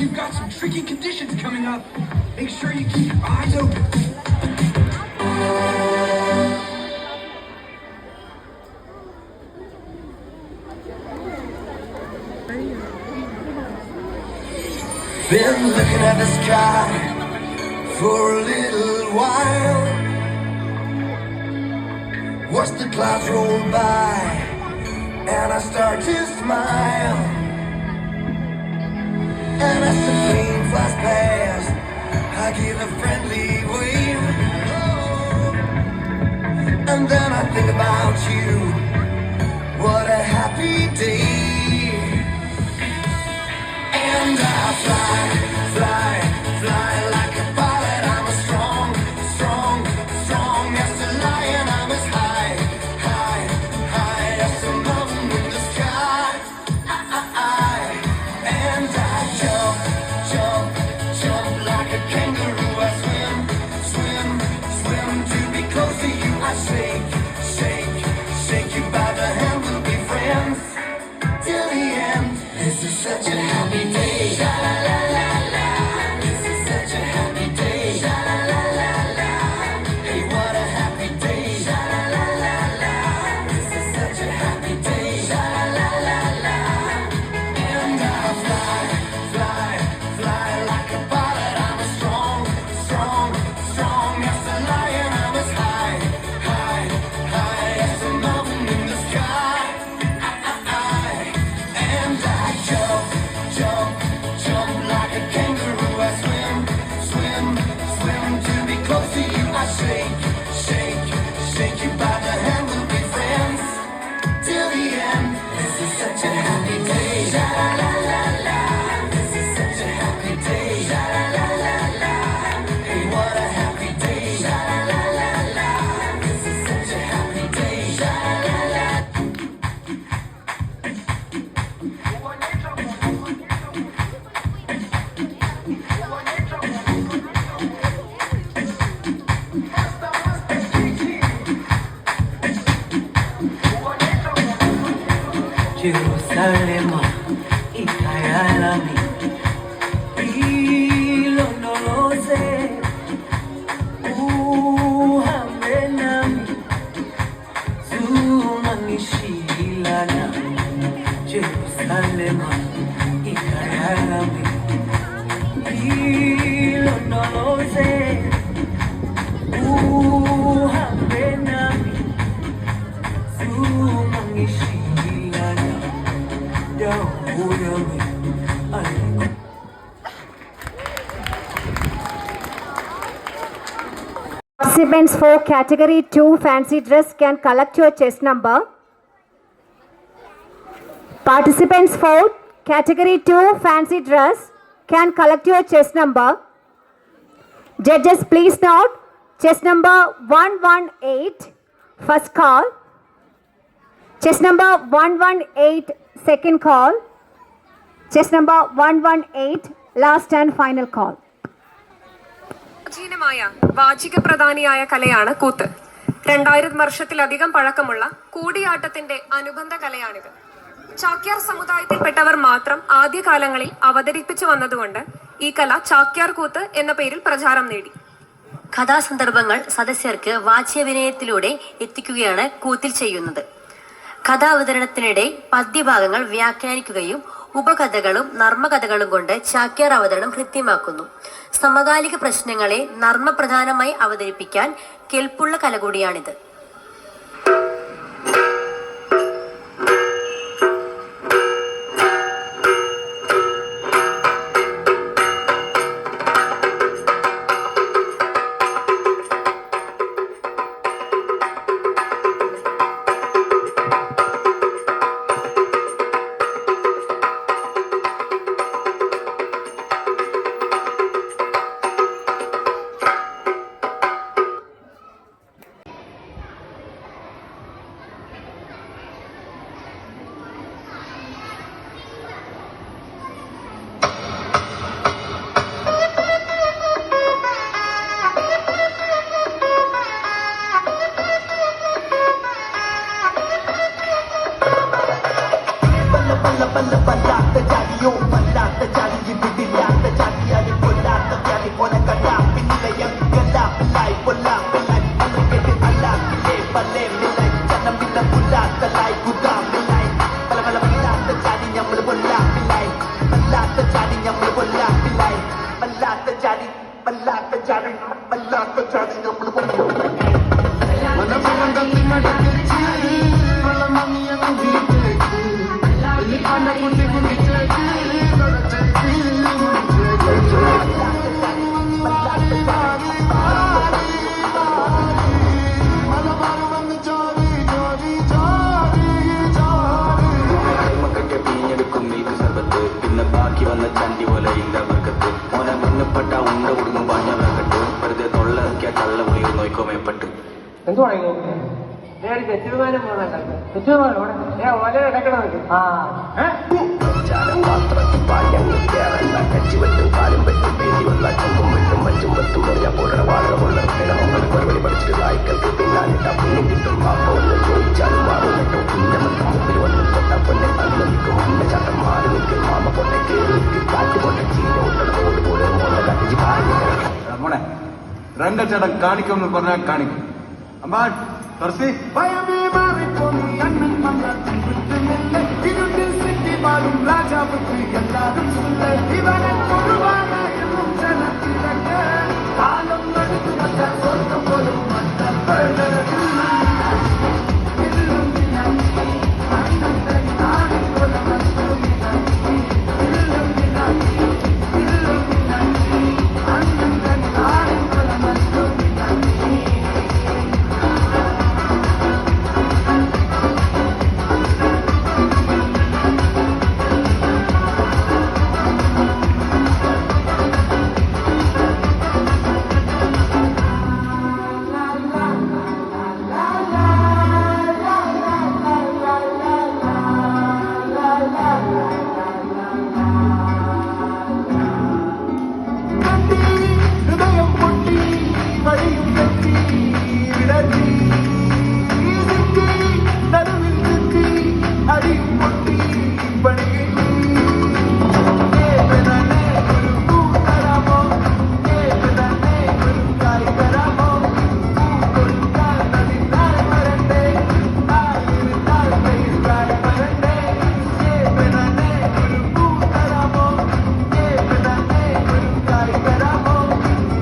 You've got some tricky conditions coming up. Make sure you keep your eyes open. Been looking at the sky for a little while. Watch the clouds roll by and I start to smile. And as the plane flies past, I give a friendly wave. Oh. And then I think about you. What a happy day. And I fly, fly, fly like a pilot. I'm a strong, strong, strong as a lion. I'm as high, high, high as the mountain in the sky. And I jump, jump, jump like a kangaroo. I swim, swim, swim to be close to you. I shake, shake, shake you by the hand. We'll be friends till the end. This is such a happy day. Sha la la la la. This is such a happy day. Sha la la la la. Hey, what a happy day. Sha la la la la. This is such a happy day. Sha la la la la. And I fly, fly, fly like a pilot. I'm a strong, strong, strong as a lion. I'm as high, high, high as a mountain in the sky. And I jump, jump, jump like a kangaroo. I swim, swim, swim to be close to you. I shake, shake, shake you by the hand. We'll be friends till the end. This is such a happy day. Sha la la la la. This is such a happy day. Sha la la la la. Hey, what a happy day. Sha la la la la. This is such a happy day. Sha la la la. Jerusalem, ikayalami, ilondoloze, uhambe nami, zungangishilana. Jerusalem, ikayalami, ilondoloze, uhambe nami, zungangishilana. Participants for Category 2 Fancy Dress can collect your chest number. Participants for Category 2 Fancy Dress can collect your chest number. Judges, please note, chest number 118, first call. Chest number 118, second call. Chest number 118, last and final call. പ്രാചീനമായ വാചിക പ്രധാനിയായ കലയാണ് കൂത്ത്. 2000 വർഷത്തിലധികം പഴക്കമുള്ള കൂടിയാട്ടത്തിന്റെ അനുബന്ധ കലയാണിത്. ചാക്യാർ സമുദായത്തിൽപ്പെട്ടവർ മാത്രം ആദ്യകാലങ്ങളിൽ അവതരിപ്പിച്ചു വന്നതുകൊണ്ട് ഈ കല ചാക്യാർ കൂത്ത് എന്ന പേരിൽ പ്രചാരം നേടി. കഥാസന്ദർഭങ്ങൾ സദസ്യർക്ക് വാച്യവിനയത്തിലൂടെ എത്തിക്കുകയാണ് കൂത്തിൽ ചെയ്യുന്നത്. കഥാവതരണത്തിനിടെ പദ്യഭാഗങ്ങൾ വ്യാഖ്യാനിക്കുകയും ഉപകഥകളും നർമ്മകഥകളും കൊണ്ട് ചാക്യാർ അവതരണം കൃത്യമാക്കുന്നു. സമകാലിക പ്രശ്നങ്ങളെ നർമ്മപ്രധാനമായി അവതരിപ്പിക്കാൻ കെൽപ്പുള്ള കല കൂടിയാണിത്. ചണ്ടി പോലെ ഇല്ല വർക്കത്ത് മോനെ മുന്നപ്പെട്ട ഉണ്ട കൊടുക്കും പാഞ്ഞ വർക്കത്ത് വെറുതെ തൊള്ളക്കിയ കള്ള മുടിയിൽ നോക്കോ മേപ്പെട്ട് കച്ചിവെട്ടും കാലും വെട്ടും പേടി വന്ന ചുമ്പും വെട്ടും മറ്റും വെട്ടും പറഞ്ഞ പോലുള്ള വാഴ കൊള്ള മറുപടി പഠിച്ചിട്ട് നായ്ക്കൾക്ക് പിന്നാലിട്ട പുണ്യം കിട്ടും പാപ്പ വന്ന് ചോദിച്ചാലും മാറും കേട്ടോ കുഞ്ഞ മറ്റും മുമ്പിൽ വന്ന് തൊട്ട പൊന്നെ തന്നു നിൽക്കും അന്ന ചട്ടം മാറി നിൽക്കും മാമ പൊന്നെ കേറി നിൽക്കും കാറ്റ് പൊന്നെ ചീഞ്ഞ കൊണ്ടത് പോലെ മോനെ കത്തിച്ച് പാടി മോനെ രംഗച്ചേട്ടൻ കാണിക്കുമെന്ന് പറഞ്ഞാൽ കാണിക്കും അമ്മാ തുറസി ഭയമേ മാറിപ്പോയി അണ്ണൻ മന്ത്രത്തിൽ വിട്ടുന്നില്ല ഇരുട്ടിൽ സിറ്റി പാടും രാജാപുത്രി എല്ലാവരും സുന്ദര ഇവനെ കൊണ്ടുവാനായിരുന്നു ജനത്തിരക്ക് കാലം നടത്തു വച്ച സ്വർഗം പോലും ഹൃദയം പൊട്ടി വഴിയും തെറ്റി വിടർത്തി നടുവിൽ തെറ്റി അടിയും പൊട്ടി പണികിട്ടി ഒരു പൂ തരാമോ തന്നെ ഒരു കായ് തരാമോ പൂ കൊടുത്താൽ നദിത്താൽ വരണ്ടേ ആയിരുന്നാൽ പെയ്താൽ വരണ്ടേ ഒരു പൂ തരാമോ തന്നെ ഒരു കായ് തരാമോ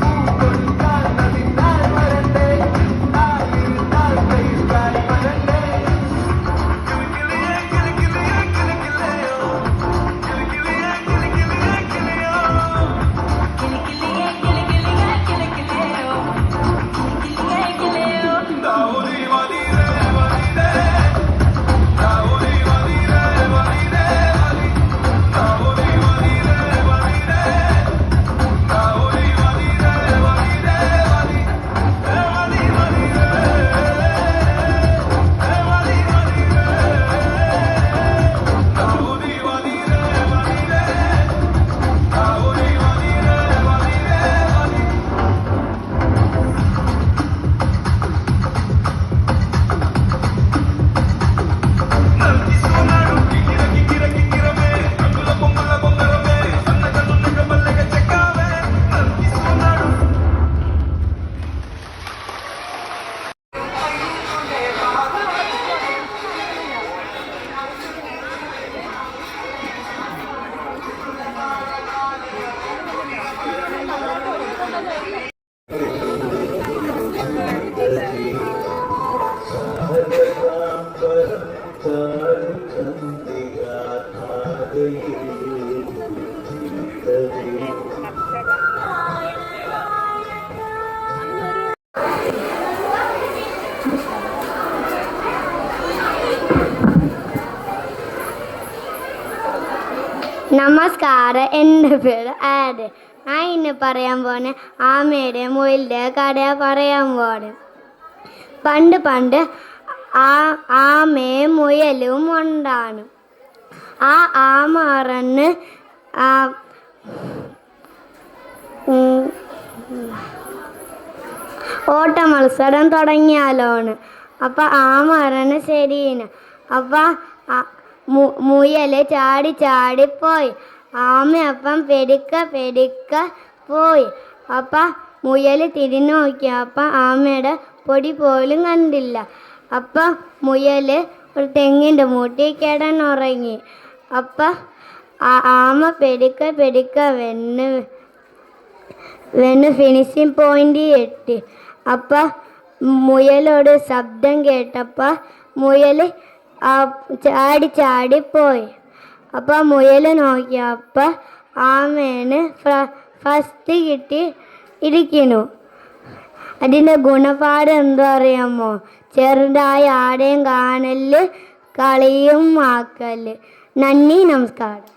പൂ കൊടുത്താൽ നദിത്താൽ വരണ്ടേ ആയിരുന്നാൽ പെയ്താൽ വരണ്ടേ നമസ്കാരം, എൻ്റെ പേര് ആഡ്. ഞാൻ ഇന്ന് പറയാൻ പോണ ആമയുടെ മുയലിൻ്റെ കഥ പറയാൻ പോണ്. പണ്ട് ആമയും മുയലും ഉണ്ടാണ്. ആ ആമ പറഞ്ഞ് ഓട്ട മത്സരം തുടങ്ങിയാലോണ്. അപ്പം ആമ പറഞ്ഞ് ശരിയാണ്. അപ്പം മുയല് ചാടി ചാടിപ്പോയി. ആമ അപ്പം പെരുക്ക പോയി. അപ്പം മുയല് തിരിഞ്ഞു നോക്കി. അപ്പം ആമയുടെ പൊടി പോലും കണ്ടില്ല. അപ്പം മുയല് ഒരു തെങ്ങിൻ്റെ മൂട്ടി കിടന്നുറങ്ങി. അപ്പം ആമ പെരുക്ക വെന്ന് ഫിനിഷിംഗ് പോയിന്റ് എത്തി. അപ്പം മുയലോട് ശബ്ദം കേട്ടപ്പോൾ മുയൽ ചാടിപ്പോയി. അപ്പം മുയൽ നോക്കിയപ്പോൾ ആമേന് ഫസ്റ്റ് കിട്ടി ഇരിക്കുന്നു. അതിൻ്റെ ഗുണപാഠം എന്താ അറിയാമോ? ചെറുതായ ആടെയും കാണല് കളിയും ആക്കല്. നന്ദി, നമസ്കാരം.